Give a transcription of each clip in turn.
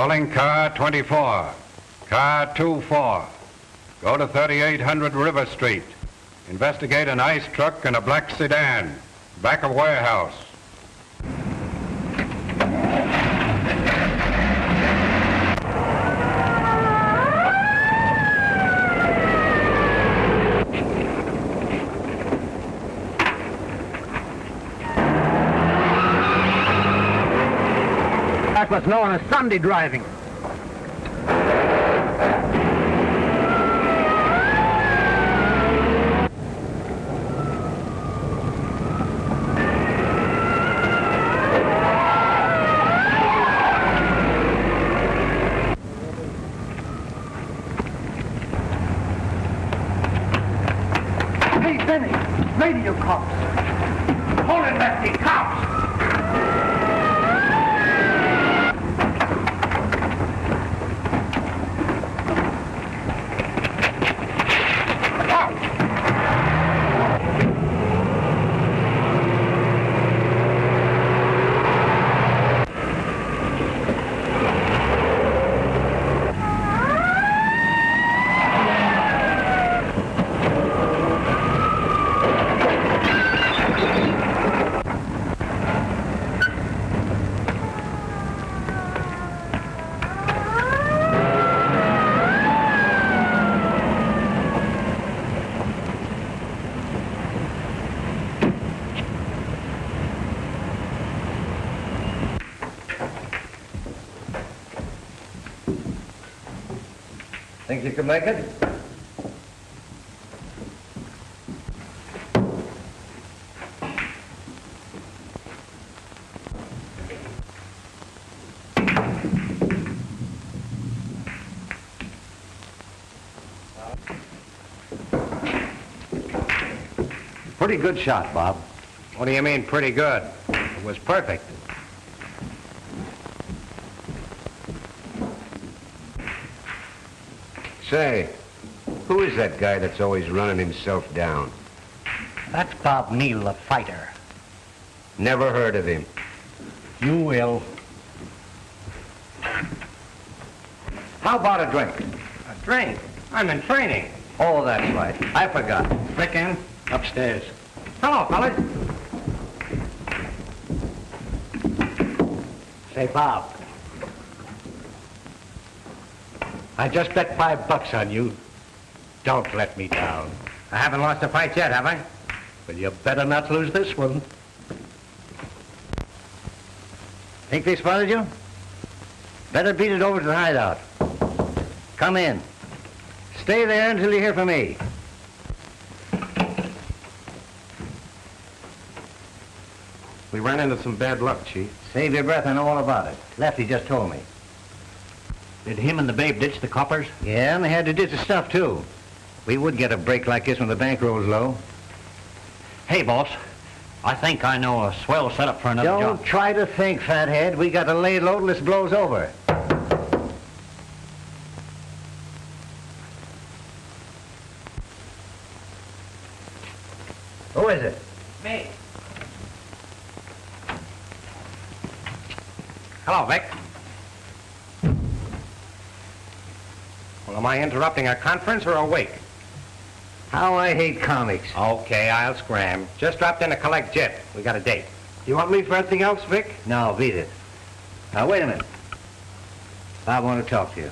Calling car 24. Car 24. Go to 3800 River Street. Investigate an ice truck and a black sedan. Back of warehouse. That's what's known as Sunday driving. Hey, Benny, radio cops. Hold it, Lefty, cops. Think you can make it? Pretty good shot, Bob. What do you mean, pretty good? It was perfect. Say, who is that guy that's always running himself down? That's Bob Neal, the fighter. Never heard of him. You will. How about a drink? A drink? I'm in training. Oh, that's right. I forgot. Rick in? Upstairs. Hello, fellas. Say, Bob. I just bet $5 on you. Don't let me down. I haven't lost a fight yet, have I? Well, you better not lose this one. Think they spotted you? Better beat it over to the hideout. Come in. Stay there until you hear from me. We ran into some bad luck, Chief. Save your breath, I know all about it. Lefty just told me. Did him and the babe ditch the coppers? Yeah, and they had to ditch the stuff, too. We would get a break like this when the bankroll's low. Hey, boss. I think I know a swell setup for another job. Don't try to think, fathead. We got to lay low till this blows over. Who is it? Me. Hello, Vic. Well, am I interrupting a conference or a wake? How I hate comics. Okay, I'll scram. Just dropped in to collect Jet. We got a date. You want me for anything else, Vic? No, beat it. Now, wait a minute. I want to talk to you.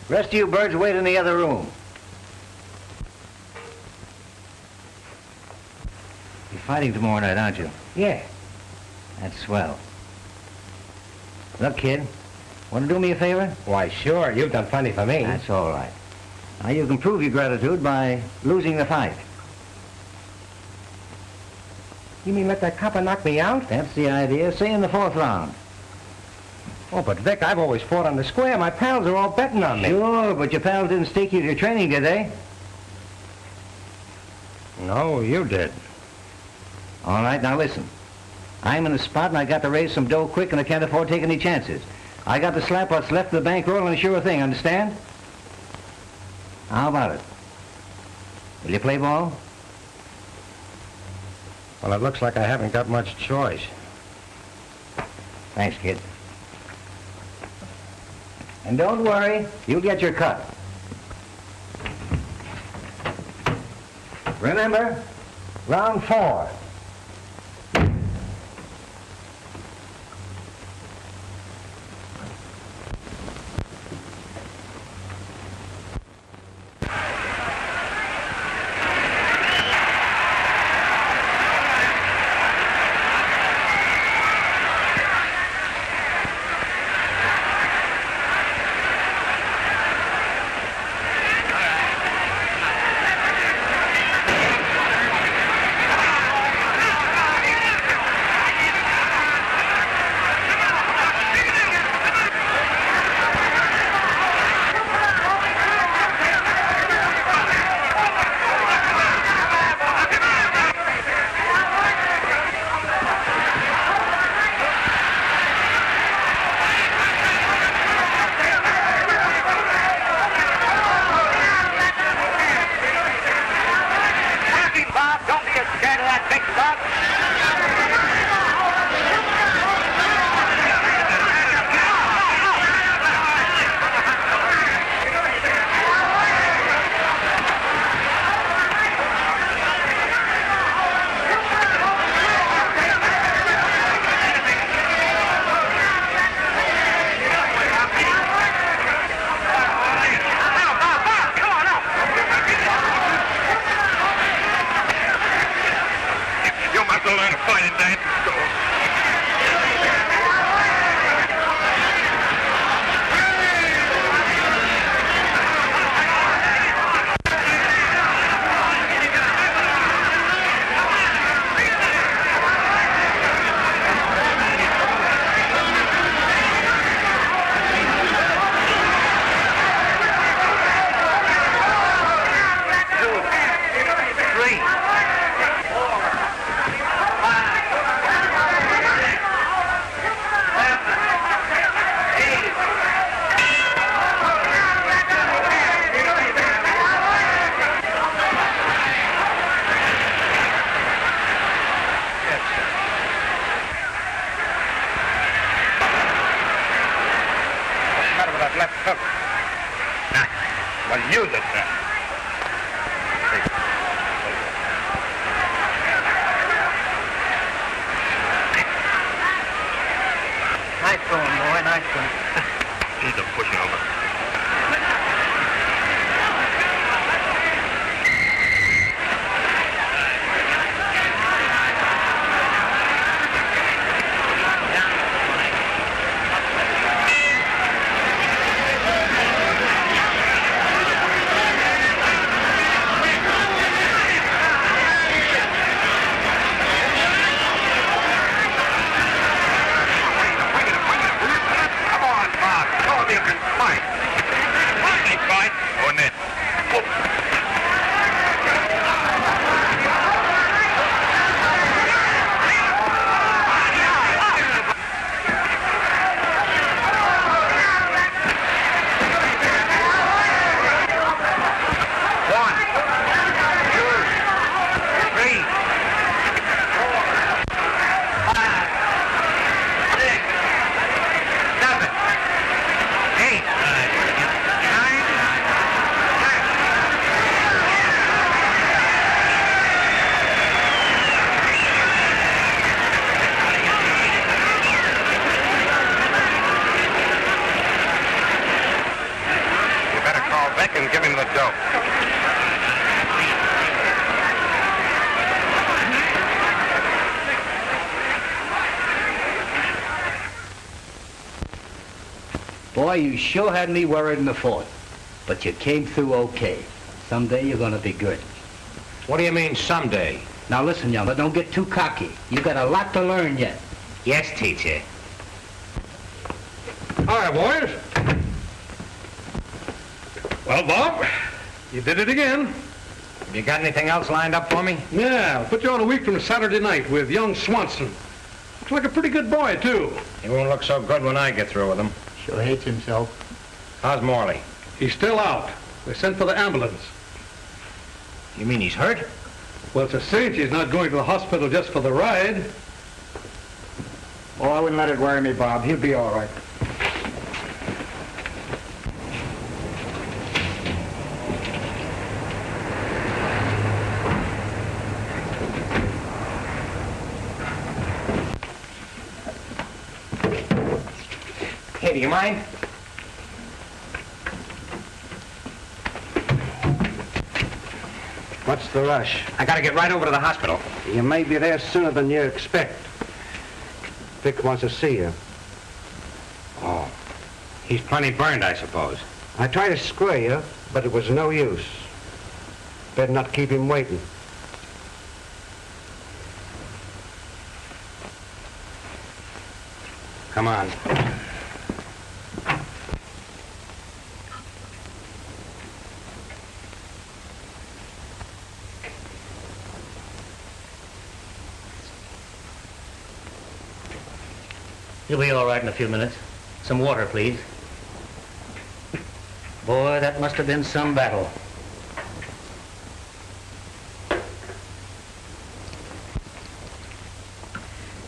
Rest of you birds wait in the other room. You're fighting tomorrow night, aren't you? Yeah. That's swell. Look, kid, want to do me a favor? Why, sure. You've done plenty for me. That's all right. Now, you can prove your gratitude by losing the fight. You mean let that copper knock me out? That's the idea. Say in the 4th round. Oh, but Vic, I've always fought on the square. My pals are all betting on me. Sure, but your pals didn't stake you to your training, did they? No, you did. All right, now listen. I'm in the spot and I got to raise some dough quick and I can't afford to take any chances. I got to slap what's left of the bankroll and a sure thing, understand? How about it? Will you play ball? Well, it looks like I haven't got much choice. Thanks, kid. And don't worry, you'll get your cut. Remember, round 4. Boy, you sure had me worried in the fort. But you came through okay. Someday you're gonna be good. What do you mean, someday? Now listen, young, but don't get too cocky. You got a lot to learn yet. Yes, teacher. All right, boys. Well, Bob, you did it again. You got anything else lined up for me? Yeah, I'll put you on a week from Saturday night with young Swanson. Looks like a pretty good boy, too. He won't look so good when I get through with him. Sure hates himself. How's Morley? He's still out. They sent for the ambulance. You mean he's hurt? Well, it's a cinch he's not going to the hospital just for the ride. Oh, I wouldn't let it worry me, Bob. He'll be all right. Hey, do you mind? What's the rush? I gotta get right over to the hospital. You may be there sooner than you expect. Vic wants to see you. Oh. He's plenty burned, I suppose. I tried to square you, but it was no use. Better not keep him waiting. Come on. He'll be all right in a few minutes. Some water, please. Boy, that must have been some battle.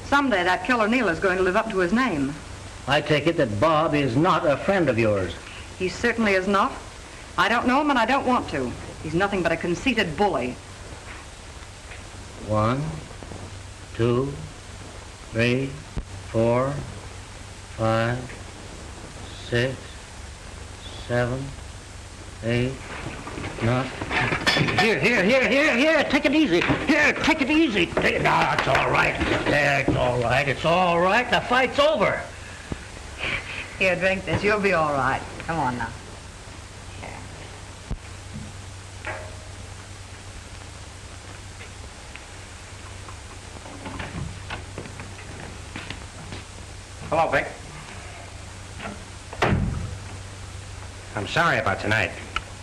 Someday that killer Neal is going to live up to his name. I take it that Bob is not a friend of yours. He certainly is not. I don't know him and I don't want to. He's nothing but a conceited bully. 1, 2, 3, 4, 5, 6, 7, 8, 9. Here, take it easy. Here, take it easy. No, it's all right. Yeah, it's all right. It's all right. The fight's over. Here, drink this. You'll be all right. Come on now. Hello, Vic. I'm sorry about tonight.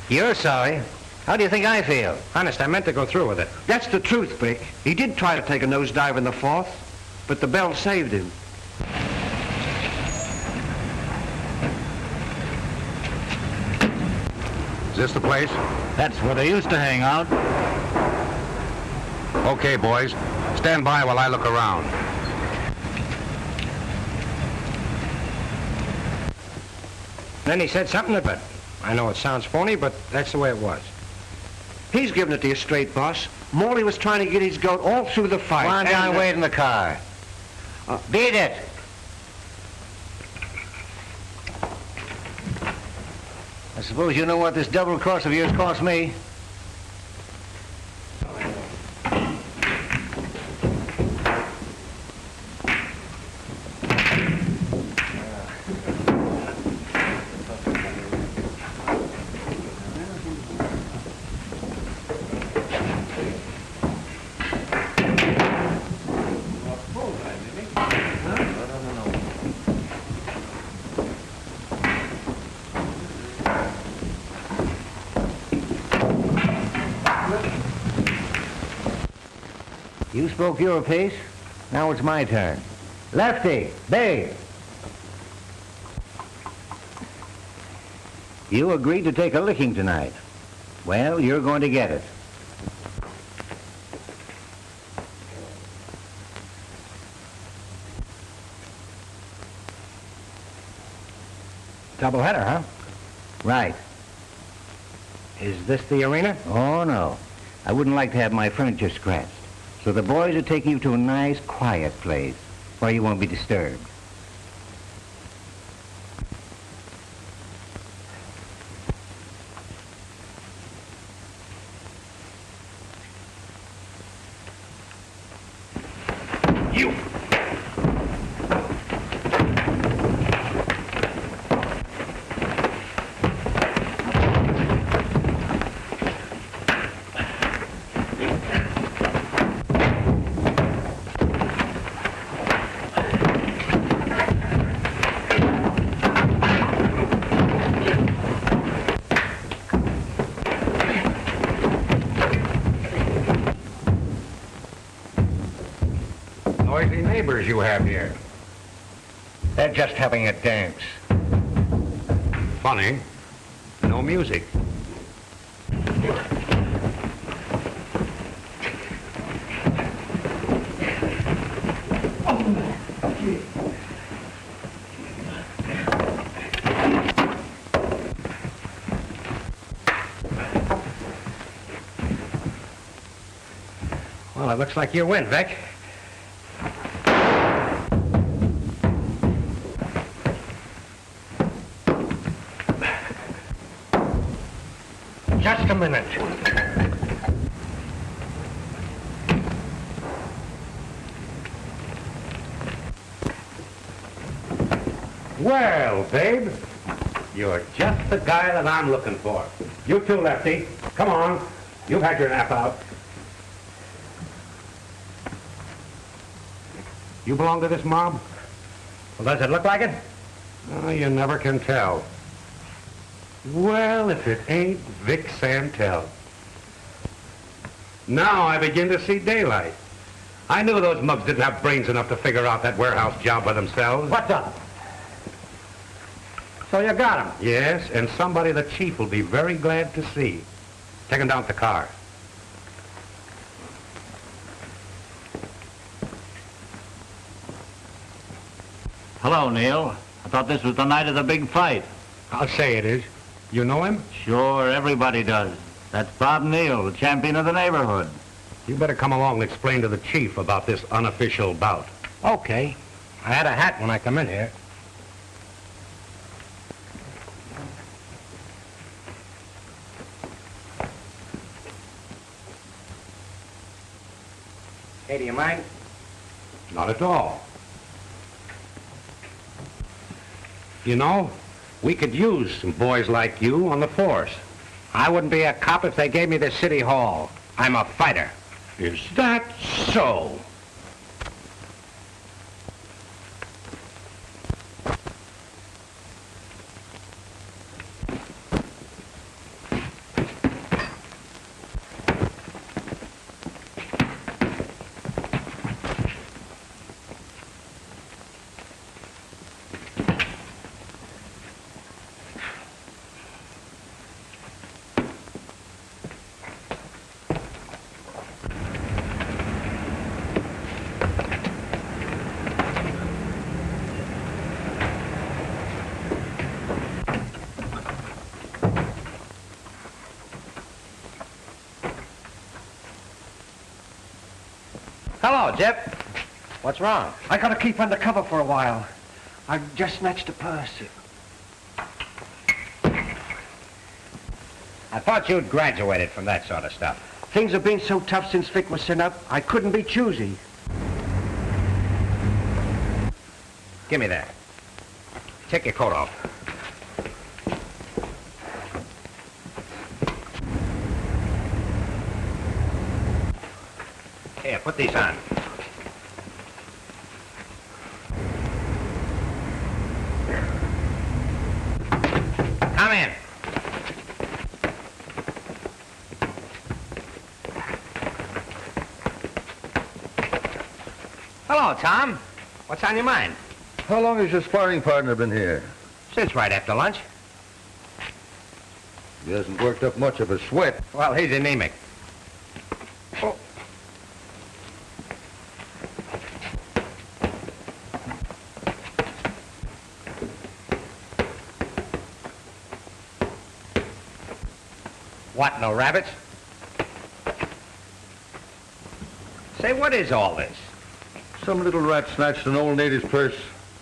You're sorry. How do you think I feel? Honest, I meant to go through with it. That's the truth, Vic. He did try to take a nosedive in the fourth, but the bell saved him. Is this the place? That's where they used to hang out. Okay, boys. Stand by while I look around. Then he said something about it. I know it sounds phony, but that's the way it was. He's giving it to you straight, boss. Morley was trying to get his goat all through the fight. Come on down, wait in the car. Beat it. I suppose you know what this double cross of yours cost me? You spoke your piece. Now it's my turn. Lefty, Bay. You agreed to take a licking tonight. Well, you're going to get it. Doubleheader, huh? Right. Is this the arena? Oh, no. I wouldn't like to have my furniture scratched. So the boys are taking you to a nice, quiet place where you won't be disturbed. You! Noisy neighbors you have here. They're just having a dance. Funny. No music. Well, it looks like you win, Vic. Just a minute. Well, babe, you're just the guy that I'm looking for. You too, Lefty. Come on. You've had your nap out. You belong to this mob? Well, does it look like it? Oh, you never can tell. Well, if it ain't Vic Santel. Now I begin to see daylight. I knew those mugs didn't have brains enough to figure out that warehouse job by themselves. What's up? So you got him? Yes, and somebody the chief will be very glad to see. Take him down to the car. Hello, Neal. I thought this was the night of the big fight. I'll say it is. You know him? Sure, everybody does. That's Bob Neal, the champion of the neighborhood. You better come along and explain to the chief about this unofficial bout. Okay. I had a hat when I come in here. Hey, do you mind? Not at all. You know, we could use some boys like you on the force. I wouldn't be a cop if they gave me the city hall. I'm a fighter. Is that so? Hello, Jip. What's wrong? I gotta keep undercover for a while. I just snatched a purse. I thought you'd graduated from that sort of stuff. Things have been so tough since Vic was sent up, I couldn't be choosy. Give me that. Take your coat off. Here, put these on. Come in. Hello, Tom. What's on your mind? How long has your sparring partner been here? Since right after lunch. He hasn't worked up much of a sweat. Well, he's anemic. Oh. What, no rabbits? Say, what is all this? Some little rat snatched an old lady's purse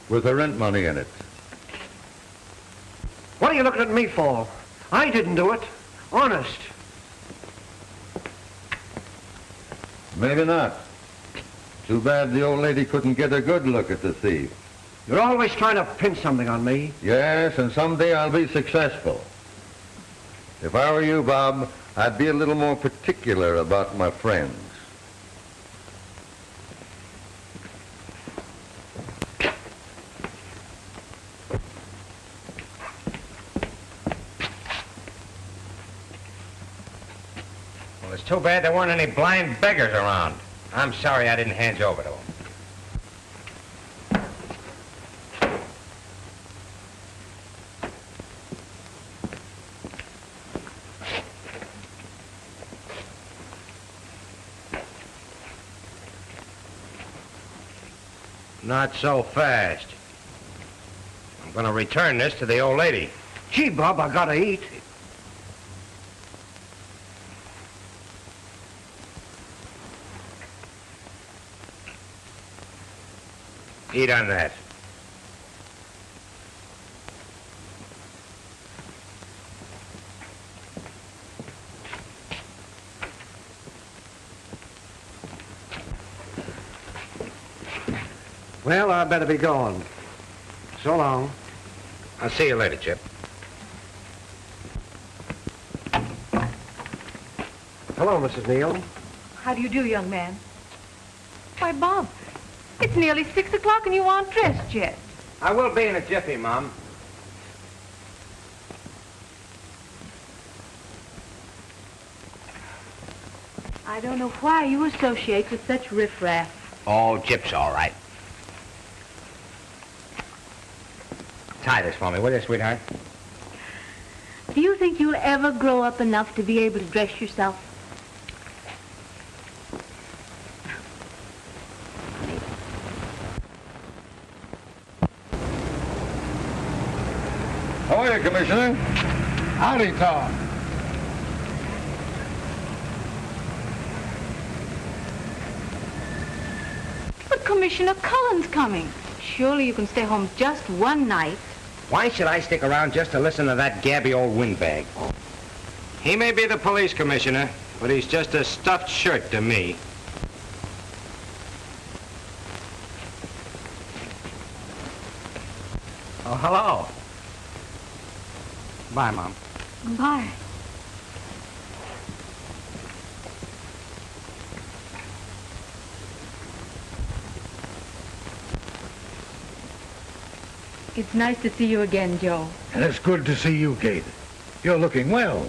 with her rent money in it. What are you looking at me for? I didn't do it. Honest. Maybe not. Too bad the old lady couldn't get a good look at the thief. You're always trying to pin something on me. Yes, and someday I'll be successful. If I were you, Bob, I'd be a little more particular about my friends. Well, it's too bad there weren't any blind beggars around. I'm sorry I didn't hand you over to them. Not so fast. I'm going to return this to the old lady. Gee, Bob, I gotta eat. Eat on that. Well, I better be going. So long. I'll see you later, Chip. Hello, Mrs. Neal. How do you do, young man? Why, Bob, it's nearly 6 o'clock and you aren't dressed yet. I will be in a jiffy, Mom. I don't know why you associate with such riffraff. Oh, Chip's all right. Tie this for me, will you, sweetheart? Do you think you'll ever grow up enough to be able to dress yourself? How are you, Commissioner? Howdy, Tom. But Commissioner Cullen's coming. Surely you can stay home just one night. Why should I stick around just to listen to that gabby old windbag? He may be the police commissioner, but he's just a stuffed shirt to me. Oh, hello. Bye, Mom. Bye. It's nice to see you again, Joe. And it's good to see you, Kate. You're looking well.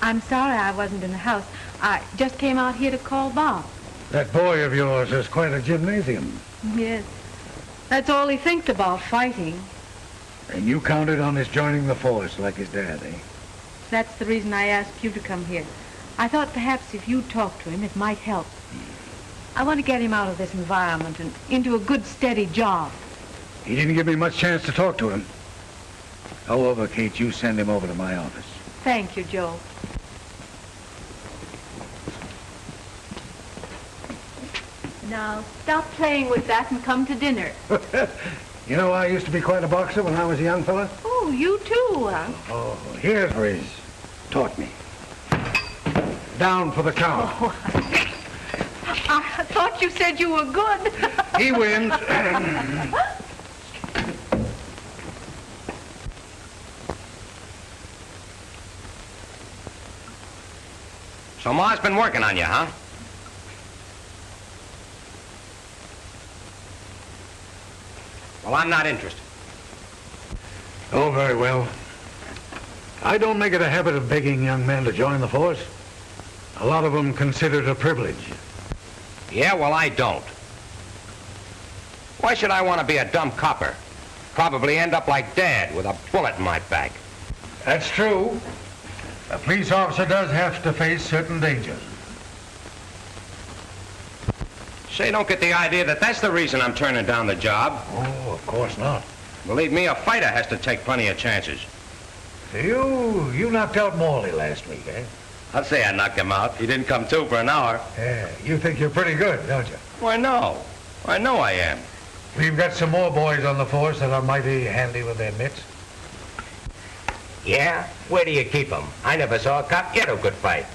I'm sorry I wasn't in the house. I just came out here to call Bob. That boy of yours has quite a gymnasium. Yes. That's all he thinks about, fighting. And you counted on his joining the force like his dad, eh? That's the reason I asked you to come here. I thought perhaps if you talked to him, it might help. I want to get him out of this environment and into a good, steady job. He didn't give me much chance to talk to him. However, Kate, you send him over to my office. Thank you, Joe. Now, stop playing with that and come to dinner. You know, I used to be quite a boxer when I was a young fella. Oh, you too, huh? Oh, here's where he's taught me. Down for the count. Oh, I thought you said you were good. He wins. So Ma's been working on you, huh? Well, I'm not interested. Oh, very well. I don't make it a habit of begging young men to join the force. A lot of them consider it a privilege. Yeah, well, I don't. Why should I want to be a dumb copper? Probably end up like Dad with a bullet in my back. That's true. A police officer does have to face certain dangers. Say, don't get the idea that that's the reason I'm turning down the job. Oh, of course not. Believe me, a fighter has to take plenty of chances. You knocked out Morley last week, eh? I'd say I knocked him out. He didn't come to for an hour. Yeah, you think you're pretty good, don't you? Why, no. I know I am. We've got some more boys on the force that are mighty handy with their mitts. Yeah? Where do you keep them? I never saw a cop get a good fight.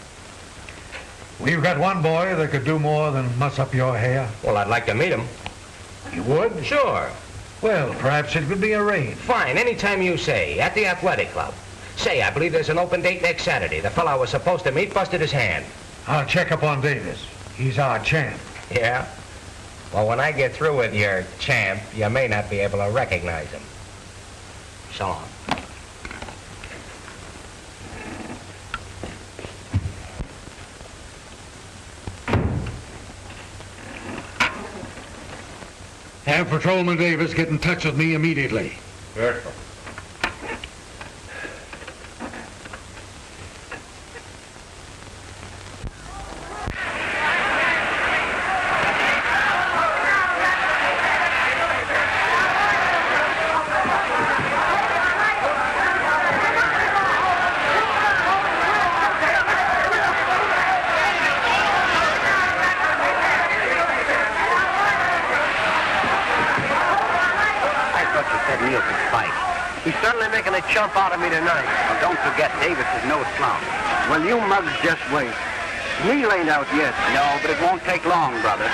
We've got one boy that could do more than muss up your hair. Well, I'd like to meet him. You would? Sure. Well, perhaps it could be arranged. Fine, anytime you say, at the athletic club. Say, I believe there's an open date next Saturday. The fellow I was supposed to meet busted his hand. I'll check up on Davis. He's our champ. Yeah? Well, when I get through with your champ, you may not be able to recognize him. So long. Have Patrolman Davis get in touch with me immediately. Sure. He's certainly making a chump out of me tonight. Well, don't forget, Davis is no slouch. Well, you mugs just wait. Neal ain't out yet. No, but it won't take long, brother.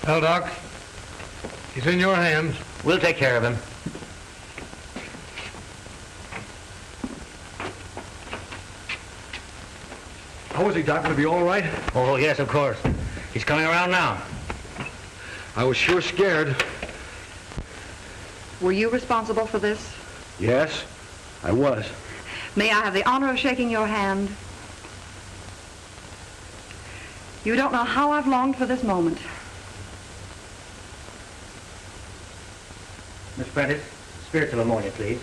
Well, Doc, he's in your hands. We'll take care of him. How is he, Doc? Will he be all right? Oh, yes, of course. He's coming around now. I was sure scared. Were you responsible for this? Yes, I was. May I have the honor of shaking your hand? You don't know how I've longed for this moment. Miss Prentice, spiritual ammonia, please.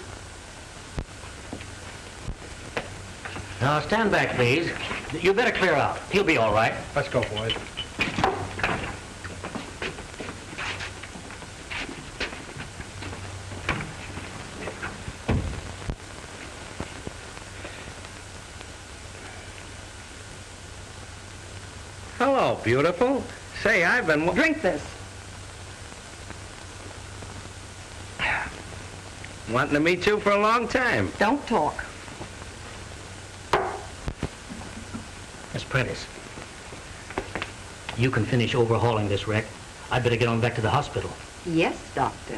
Now, stand back, please. You better clear out. He'll be all right. Let's go, boys. Hello, beautiful. Say, I've been... Drink this. wanting to meet you for a long time. Don't talk. Miss Prentice, you can finish overhauling this wreck. I'd better get on back to the hospital. Yes, Doctor.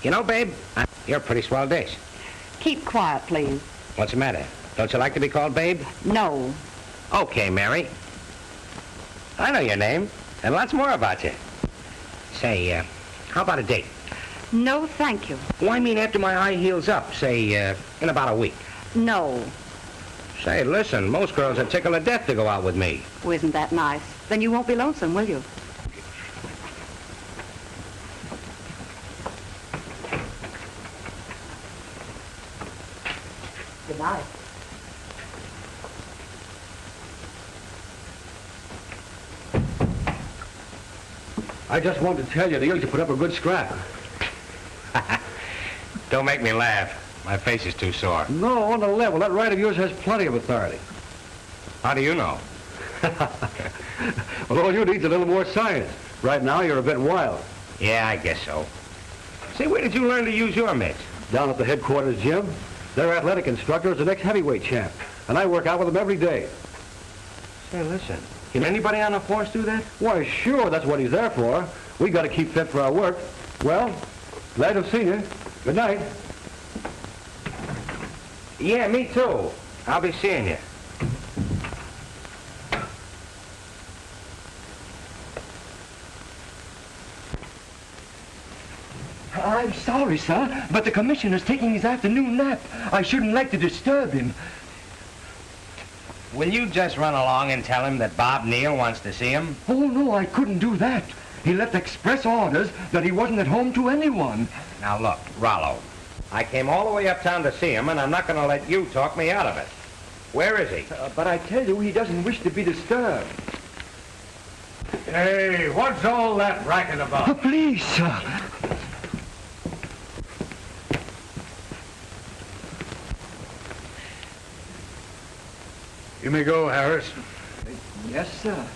You know, babe, you're a pretty swell dish. Keep quiet, please. What's the matter? Don't you like to be called babe? No. Okay, Mary. I know your name, and lots more about you. Say, how about a date? No, thank you. Well, I mean after my high heels up, say, in about a week. No. Say, listen, most girls are tickled to death to go out with me. Oh, isn't that nice? Then you won't be lonesome, will you? Good night. I just wanted to tell you, they usually put up a good scrap. Don't make me laugh. My face is too sore. No, on the level, that ride of yours has plenty of authority. How do you know? Well, all you need is a little more science. Right now, you're a bit wild. Yeah, I guess so. Say, where did you learn to use your mitts? Down at the headquarters gym, their athletic instructor is the next heavyweight champ, and I work out with him every day. Say, listen, can anybody on the force do that? Why, sure, that's what he's there for. We got to keep fit for our work. Well, glad to have seen you. Good night. Yeah, me too. I'll be seeing you. I'm sorry, sir, but the commissioner's taking his afternoon nap. I shouldn't like to disturb him. Will you just run along and tell him that Bob Neal wants to see him? Oh, no, I couldn't do that. He left express orders that he wasn't at home to anyone. Now look, Rollo, I came all the way uptown to see him, and I'm not going to let you talk me out of it. Where is he? But I tell you, he doesn't wish to be disturbed. Hey, what's all that racket about? Please, sir. You may go, Harris. Yes, sir.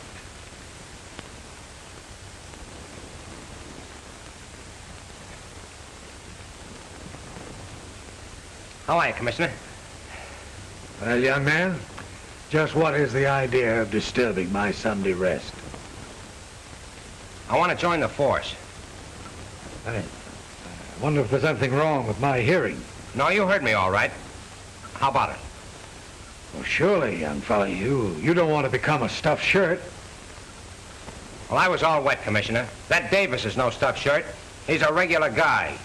How are you, Commissioner? Well, young man, just what is the idea of disturbing my Sunday rest? I want to join the force. I wonder if there's anything wrong with my hearing. No, you heard me all right. How about it? Well, surely, young fella, you don't want to become a stuffed shirt. Well, I was all wet, Commissioner. That Davis is no stuffed shirt. He's a regular guy.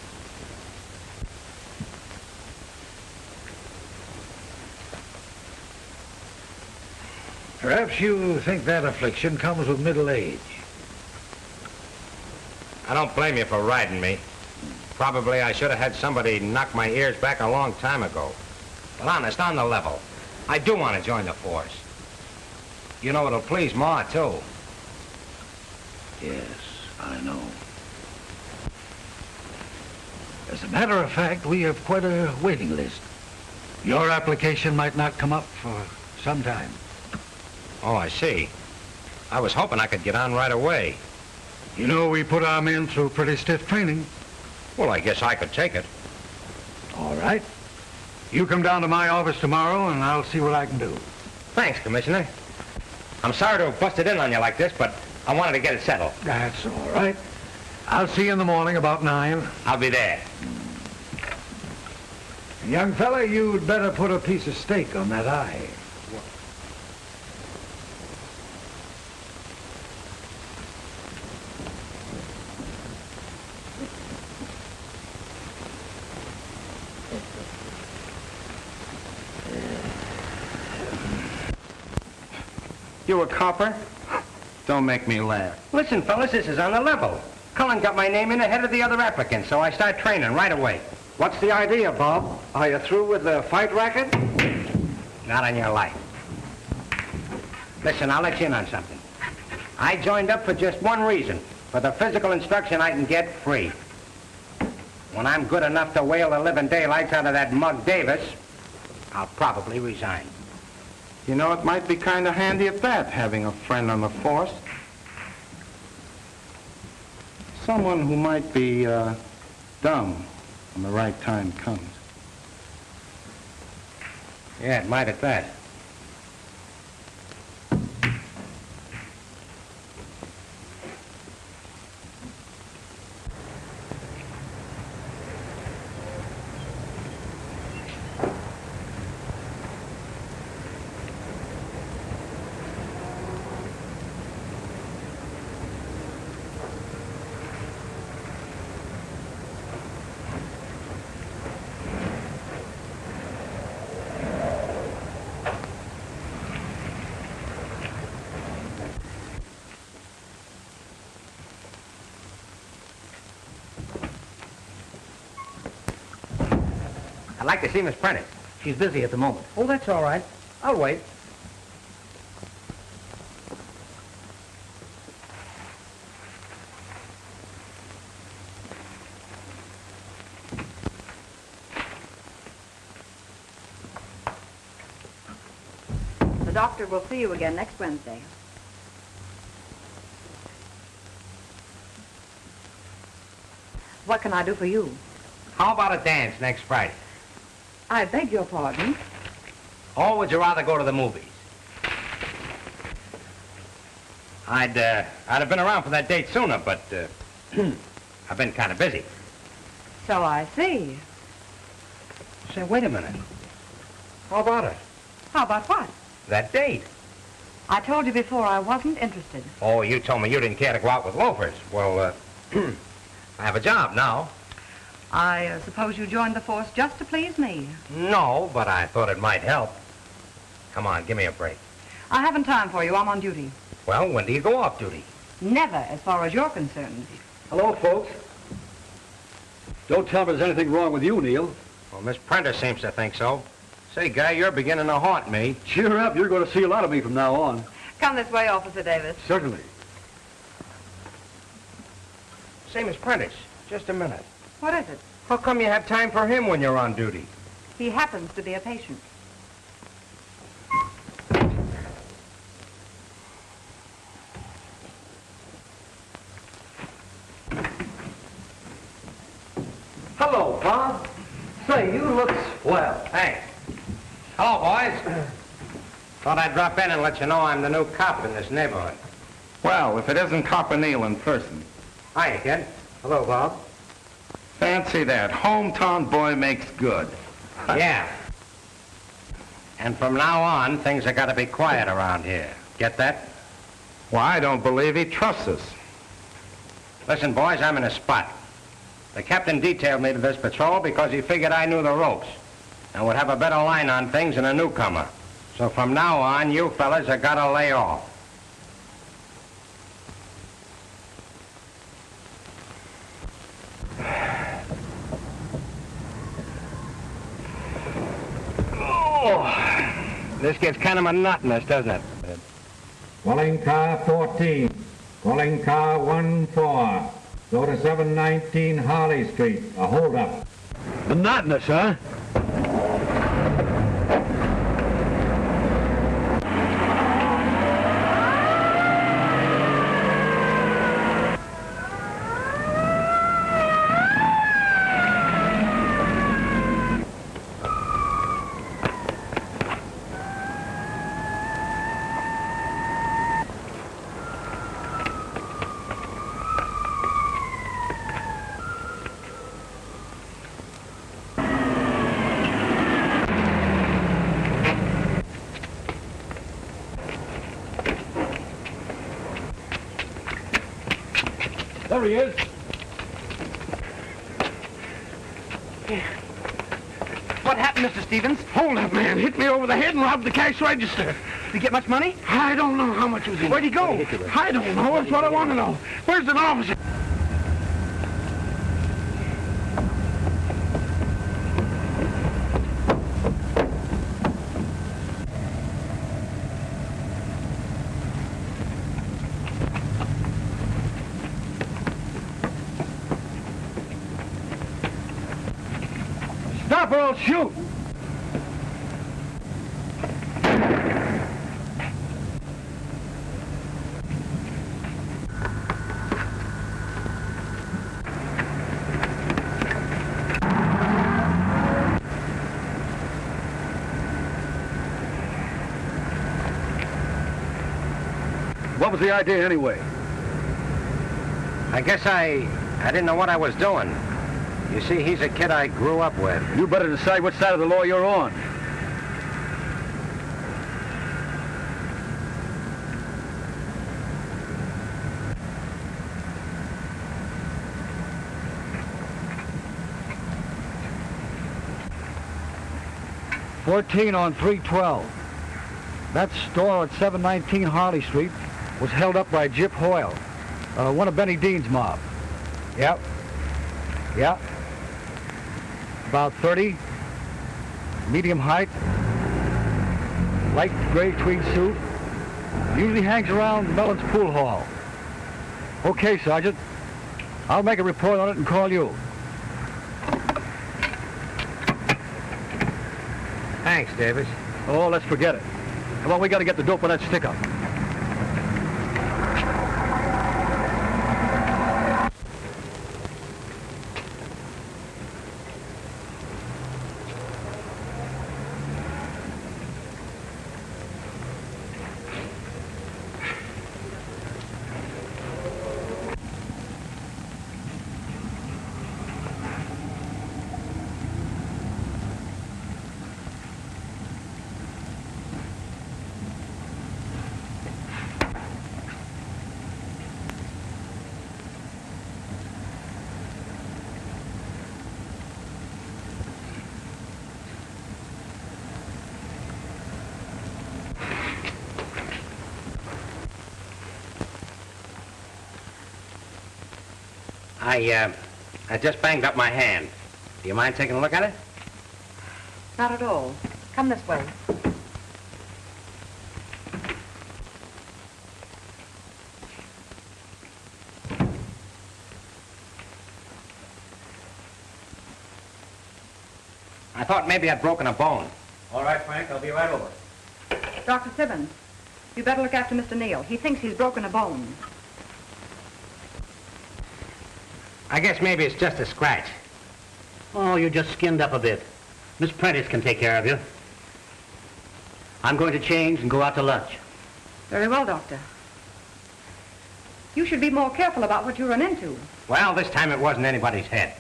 Perhaps you think that affliction comes with middle age. I don't blame you for riding me. Probably I should have had somebody knock my ears back a long time ago. But honest, on the level, I do want to join the force. You know, it'll please Ma, too. Yes, I know. As a matter of fact, we have quite a waiting list. Your application might not come up for some time. Oh, I see. I was hoping I could get on right away. You know, we put our men through pretty stiff training. Well, I guess I could take it. All right. You come down to my office tomorrow, and I'll see what I can do. Thanks, Commissioner. I'm sorry to have busted in on you like this, but I wanted to get it settled. That's all right. I'll see you in the morning about 9. I'll be there. Young fella, you'd better put a piece of steak on that eye. You a copper? Don't make me laugh. Listen, fellas, this is on the level. Cullen got my name in ahead of the other applicants, so I start training right away. What's the idea, Bob? Are you through with the fight racket? Not on your life. Listen, I'll let you in on something. I joined up for just one reason, for the physical instruction I can get free. When I'm good enough to whale the living daylights out of that mug Davis, I'll probably resign. You know, it might be kind of handy at that, having a friend on the force. Someone who might be dumb when the right time comes. Yeah, it might at that. I'd like to see Miss Prentice. She's busy at the moment. Oh, that's all right. I'll wait. The doctor will see you again next Wednesday. What can I do for you? How about a dance next Friday? I beg your pardon. Or would you rather go to the movies? I'd have been around for that date sooner, but I've been kind of busy. So I see. Say, wait a minute. How about it? How about what? That date. I told you before I wasn't interested. Oh, you told me you didn't care to go out with loafers. Well, I have a job now. I suppose you joined the force just to please me. No, but I thought it might help. Come on, give me a break. I haven't time for you. I'm on duty. Well, when do you go off duty? Never, as far as you're concerned. Hello, folks. Don't tell me there's anything wrong with you, Neal. Well, Miss Prentice seems to think so. Say, Guy, you're beginning to haunt me. Cheer up. You're going to see a lot of me from now on. Come this way, Officer Davis. Certainly. Say, Miss Prentice, just a minute. What is it? How come you have time for him when you're on duty? He happens to be a patient. Hello, Bob. Say, you look swell. Thanks. Hello, boys. Thought I'd drop in and let you know I'm the new cop in this neighborhood. Well, if it isn't Copper Neal in person. Hiya, kid. Hello, Bob. Fancy that. Hometown boy makes good. Yeah. And from now on, things have got to be quiet around here. Get that? Well, I don't believe he trusts us. Listen, boys, I'm in a spot. The captain detailed me to this patrol because he figured I knew the ropes and would have a better line on things than a newcomer. So from now on, you fellas have got to lay off. Oh, this gets kind of monotonous, doesn't it? Calling car 14. Calling car 14. Go to 719 Harley Street. A holdup. Monotonous, huh? There he is. What happened, Mr. Stevens? Hold up, man. Hit me over the head and robbed the cash register. Did he get much money? I don't know how much was in it. Where'd he go? I don't know. That's what I want to know. Where's an officer? Stop or I'll shoot. What was the idea anyway? I guess I didn't know what I was doing. You see, he's a kid I grew up with. You better decide which side of the law you're on. $14 on 312. That store at 719 Harley Street was held up by Jip Hoyle, one of Benny Dean's mob. Yep. Yep. About 30, medium height, light gray tweed suit. Usually hangs around Mellon's pool hall. Okay, Sergeant. I'll make a report on it and call you. Thanks, Davis. Oh, let's forget it. Come on, we got to get the dope on that stick-up. I just banged up my hand. Do you mind taking a look at it? Not at all. Come this way. I thought maybe I'd broken a bone. All right, Frank, I'll be right over. Dr. Sibbons, you better look after Mr. Neal. He thinks he's broken a bone. I guess maybe it's just a scratch. Oh, you just skinned up a bit. Miss Prentice can take care of you. I'm going to change and go out to lunch. Very well, Doctor. You should be more careful about what you run into. Well, this time it wasn't anybody's head.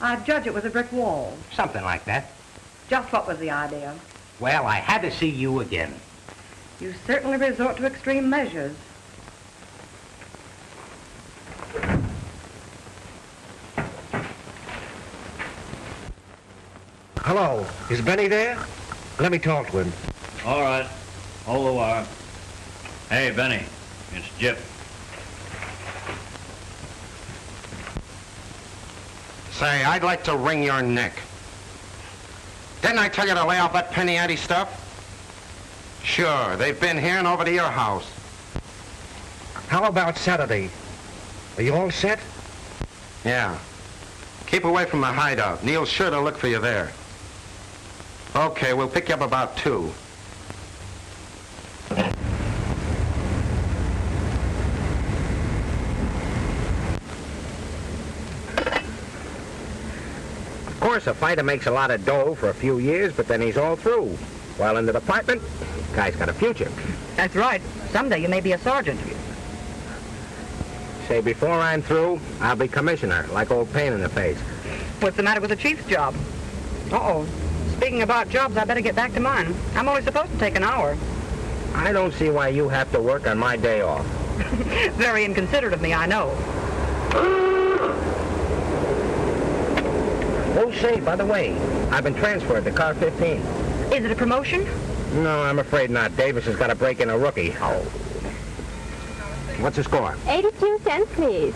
I'd judge it was a brick wall. Something like that. Just what was the idea? Well, I had to see you again. You certainly resort to extreme measures. Hello. Is Benny there? Let me talk to him. All right. Hold the wire. Hey, Benny. It's Jip. Say, I'd like to wring your neck. Didn't I tell you to lay off that penny ante stuff? Sure, they've been here and over to your house. How about Saturday? Are you all set? Yeah. Keep away from the hideout. Neil's sure to look for you there. Okay, we'll pick you up about 2. Of course, a fighter makes a lot of dough for a few years, but then he's all through. While in the department, guy's got a future. That's right. Someday you may be a sergeant. Say, before I'm through, I'll be commissioner, like old Pain in the Face. What's the matter with the chief's job? Uh-oh. Speaking about jobs, I better get back to mine. I'm only supposed to take an hour. I don't see why you have to work on my day off. Very inconsiderate of me, I know. Oh, say, by the way, I've been transferred to car 15. Is it a promotion? No, I'm afraid not. Davis has got to break in a rookie. Oh. What's the score? 82 cents, please.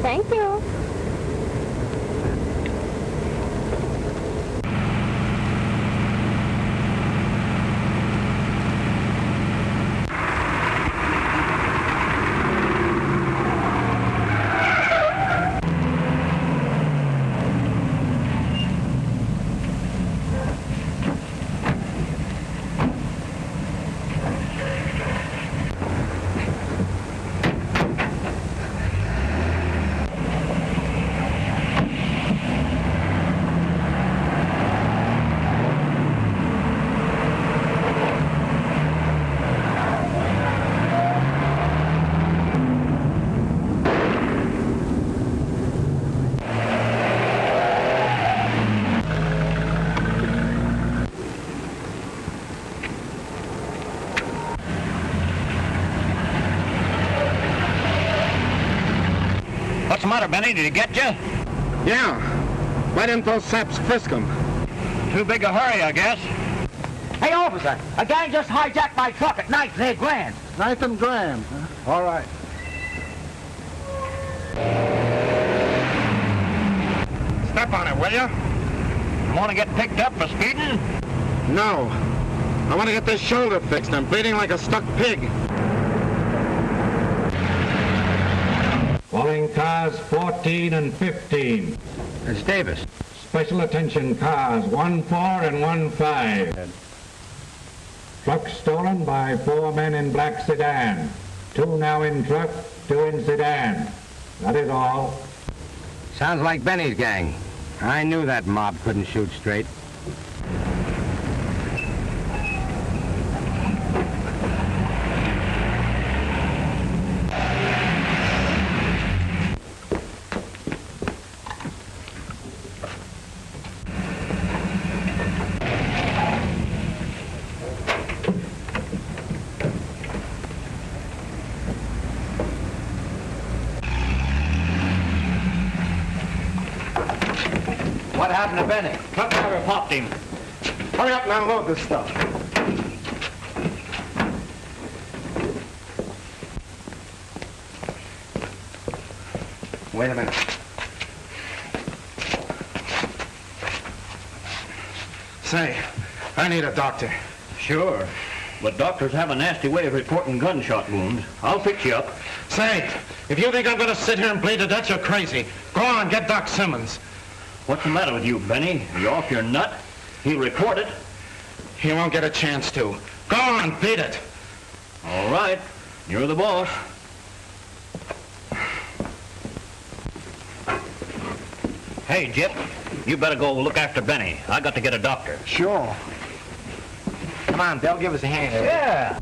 Thank you. What's the matter, Benny? Did he get you? Yeah. Why didn't those saps frisk him? Too big a hurry, I guess. Hey, officer, a gang just hijacked my truck at 9th and Grand. 9th and Grand. Huh? All right. Step on it, will you? Want to get picked up for speeding? No. I want to get this shoulder fixed. I'm bleeding like a stuck pig. Calling cars 14 and 15. It's Davis. Special attention cars 1-4 and 1-5. Truck stolen by 4 men in black sedan. 2 now in truck, 2 in sedan. That is all. Sounds like Benny's gang. I knew that mob couldn't shoot straight. What happened to Benny? Truck driver popped him. Hurry up and unload this stuff. Wait a minute. Say, I need a doctor. Sure. But doctors have a nasty way of reporting gunshot wounds. I'll fix you up. Say, if you think I'm going to sit here and bleed to death, you're crazy. Go on, get Doc Simmons. What's the matter with you, Benny? You off your nut? He'll report it. He won't get a chance to. Go on, beat it. All right. You're the boss. Hey, Jip, you better go look after Benny. I got to get a doctor. Sure. Come on, Bill, give us a hand. Yeah.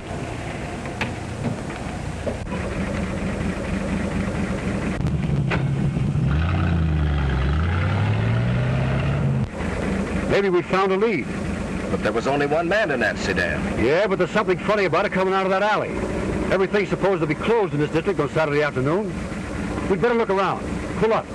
Maybe we found a lead. But there was only one man in that sedan. Yeah, but there's something funny about it coming out of that alley. Everything's supposed to be closed in this district on Saturday afternoon. We'd better look around. Pull up.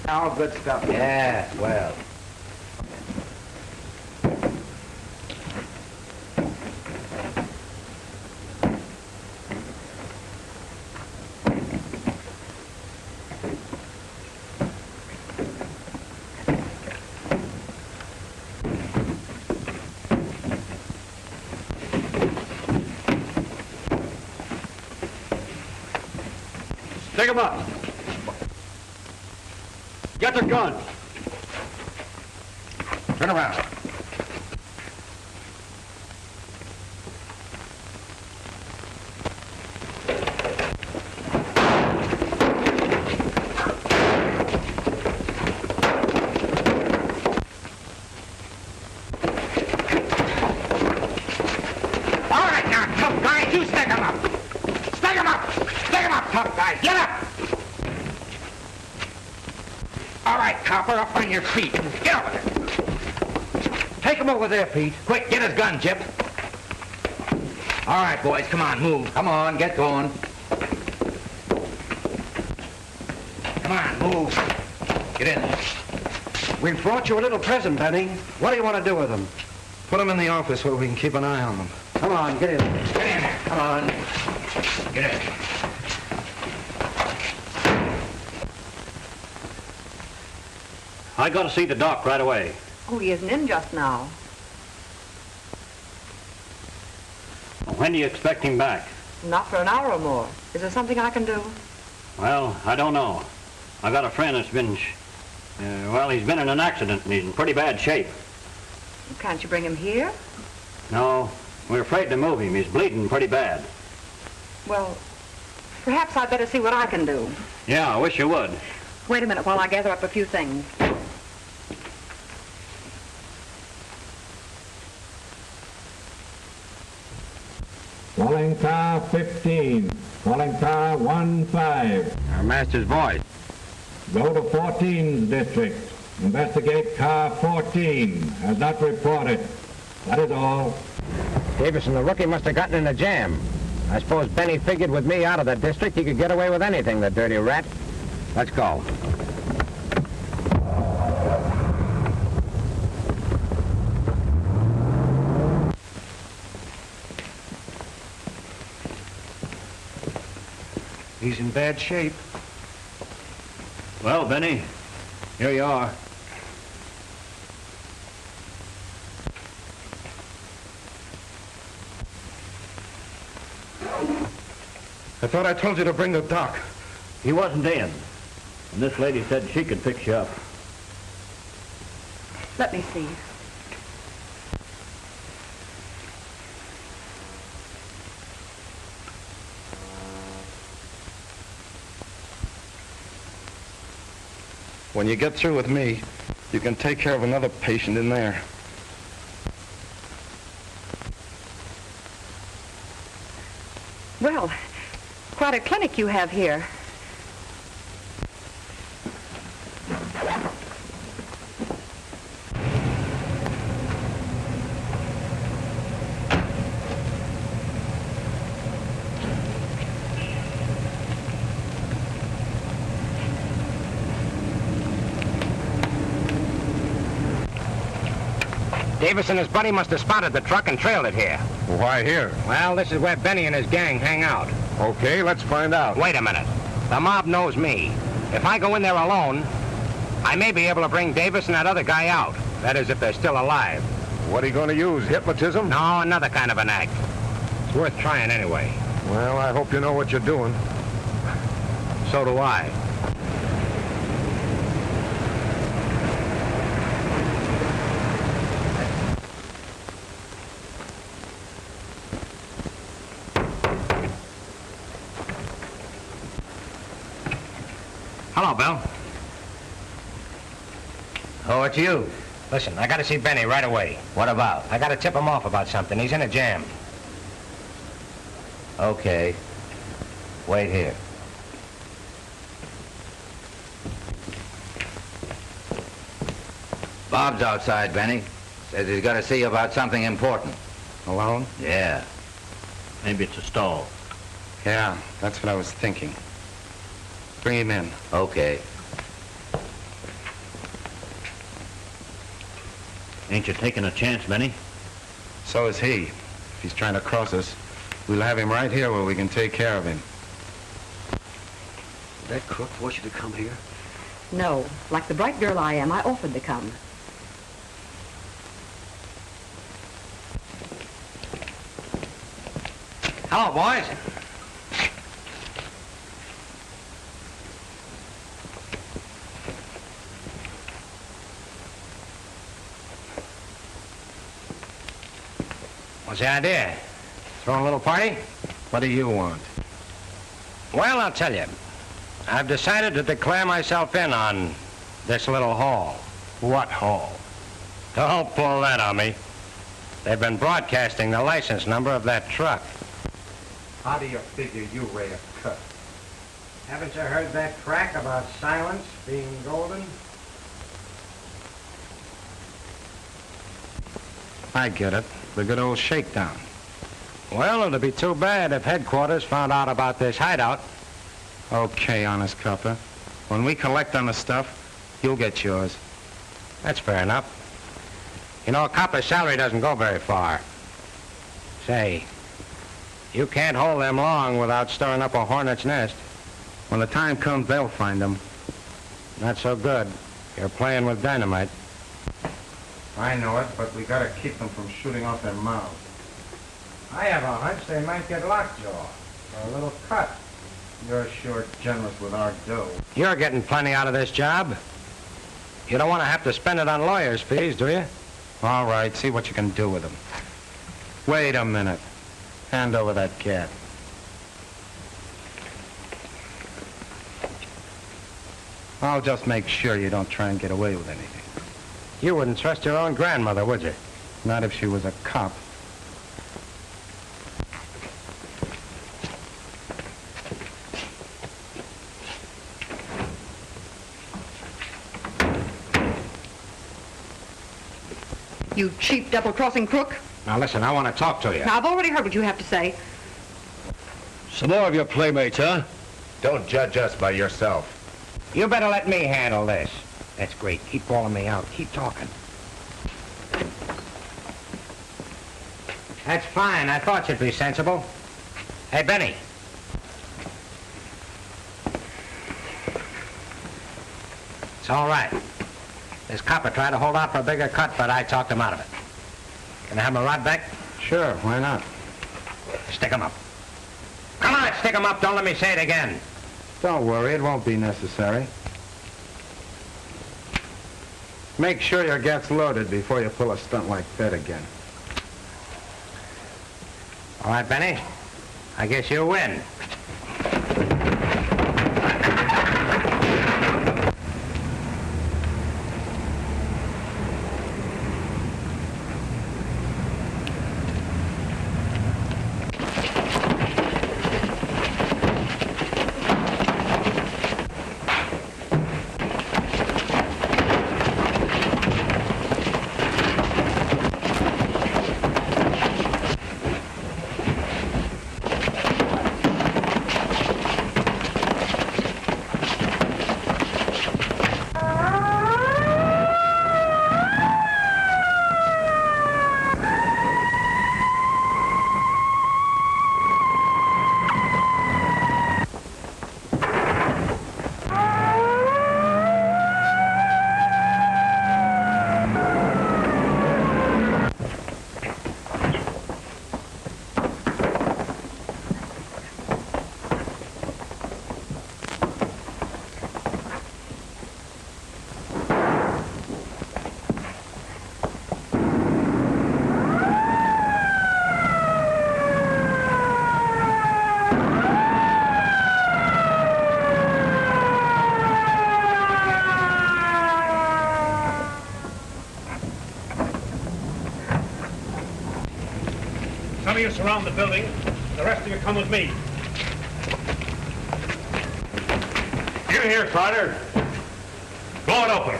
All good stuff. Yeah, well. Take him up. Get the gun. Turn around. guys, get up! All right, copper, up on your feet. Get over there. Take him over there, Pete. Quick, get his gun, Chip. All right, boys, come on, move. Come on, get going. Come on, move. Get in. We've brought you a little present, Benny. What do you want to do with them? Put them in the office where we can keep an eye on them. Come on, get in. Get in there. Come on. Get in. I got to see the doc right away. Oh, he isn't in just now. When do you expect him back? Not for an hour or more. Is there something I can do? Well, I don't know. I got a friend that's been, he's been in an accident and he's in pretty bad shape. Can't you bring him here? No, we're afraid to move him. He's bleeding pretty bad. Well, perhaps I'd better see what I can do. Yeah, I wish you would. Wait a minute while I gather up a few things. Calling car 15. Calling car 15. Our master's voice. Go to 14's district. Investigate car 14. Has not reported. That is all. Davison, the rookie must have gotten in a jam. I suppose Benny figured with me out of the district he could get away with anything, the dirty rat. Let's go. He's in bad shape. Well, Benny, here you are. I thought I told you to bring the doc. He wasn't in. And this lady said she could fix you up. Let me see. When you get through with me, you can take care of another patient in there. Well, quite a clinic you have here. Davis and his buddy must have spotted the truck and trailed it here. Why here? Well, this is where Benny and his gang hang out. Okay, let's find out. Wait a minute. The mob knows me. If I go in there alone, I may be able to bring Davis and that other guy out. That is, if they're still alive. What are you going to use, hypnotism? No, another kind of an act. It's worth trying anyway. Well, I hope you know what you're doing. So do I. Hello, Bill. Oh, it's you. Listen, I gotta see Benny right away. What about? I gotta tip him off about something. He's in a jam. Okay. Wait here. Bob's outside, Benny. Says he's got to see you about something important. Alone? Yeah. Maybe it's a stall. Yeah, that's what I was thinking. Bring him in. Okay. Ain't you taking a chance, Benny? So is he. If he's trying to cross us, we'll have him right here where we can take care of him. Did that crook force you to come here? No. Like the bright girl I am, I offered to come. Hello, boys. What's the idea? Throwing a little party? What do you want? Well, I'll tell you. I've decided to declare myself in on this little haul. What hall? Don't pull that on me. They've been broadcasting the license number of that truck. How do you figure you rare cut? Haven't you heard that crack about silence being golden? I get it. The good old shakedown. Well, it'd be too bad if headquarters found out about this hideout. Okay, honest copper. When we collect on the stuff, you'll get yours. That's fair enough. You know, a copper's salary doesn't go very far. Say, you can't hold them long without stirring up a hornet's nest. When the time comes, they'll find them. Not so good. You're playing with dynamite. I know it, but we gotta keep them from shooting off their mouths. I have a hunch they might get lockjaw for a little cut. You're sure generous with our dough. You're getting plenty out of this job. You don't want to have to spend it on lawyers' fees, do you? All right, see what you can do with them. Wait a minute. Hand over that cat. I'll just make sure you don't try and get away with anything. You wouldn't trust your own grandmother, would you? Not if she was a cop. You cheap double-crossing crook. Now listen, I want to talk to you. Now, I've already heard what you have to say. Some more of your playmates, huh? Don't judge us by yourself. You better let me handle this. That's great. Keep calling me out. Keep talking. That's fine. I thought you'd be sensible. Hey, Benny. It's all right. This copper tried to hold out for a bigger cut, but I talked him out of it. Can I have my rod back? Sure, why not? Stick him up. Come on, stick him up. Don't let me say it again. Don't worry, it won't be necessary. Make sure your gat's loaded before you pull a stunt like that again. All right, Benny. I guess you win. Some of you surround the building. The rest of you come with me. Get in here, Strider. Blow it open.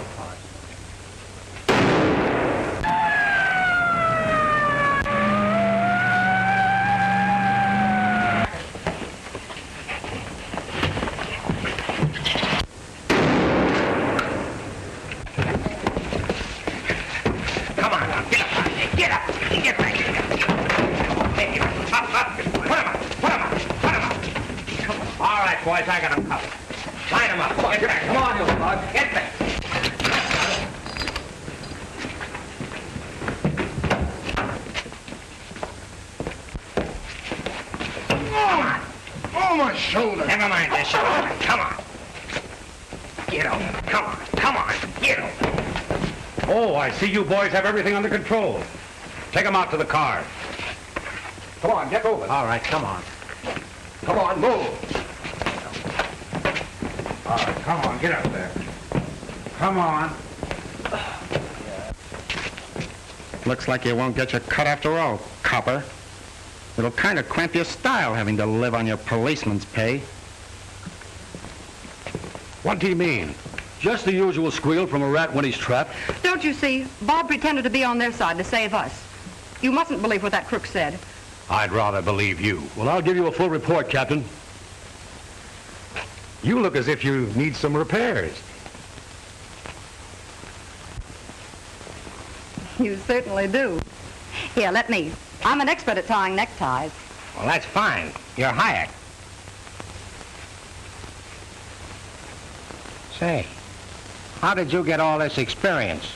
Come on now, get up. Get up. Get back here. Hey, up. Put him up. All right, boys, I got him covered. Line him up. Come on, get back. Come on, you bug. Get back. Oh, my shoulder. Never mind this shoulder. Come on. Get over. Come on. Get over. Oh, I see you boys have everything under control. Take them out to the car. Come on, get moving. All right, come on. Come on, move. All right, come on, get up there. Come on. Looks like you won't get your cut after all, copper. It'll kind of cramp your style having to live on your policeman's pay. What'd he mean? Just the usual squeal from a rat when he's trapped. Don't you see? Bob pretended to be on their side to save us. You mustn't believe what that crook said. I'd rather believe you. Well, I'll give you a full report, Captain. You look as if you need some repairs. You certainly do. Here, let me. I'm an expert at tying neckties. Well, that's fine. You're hired. Say, how did you get all this experience?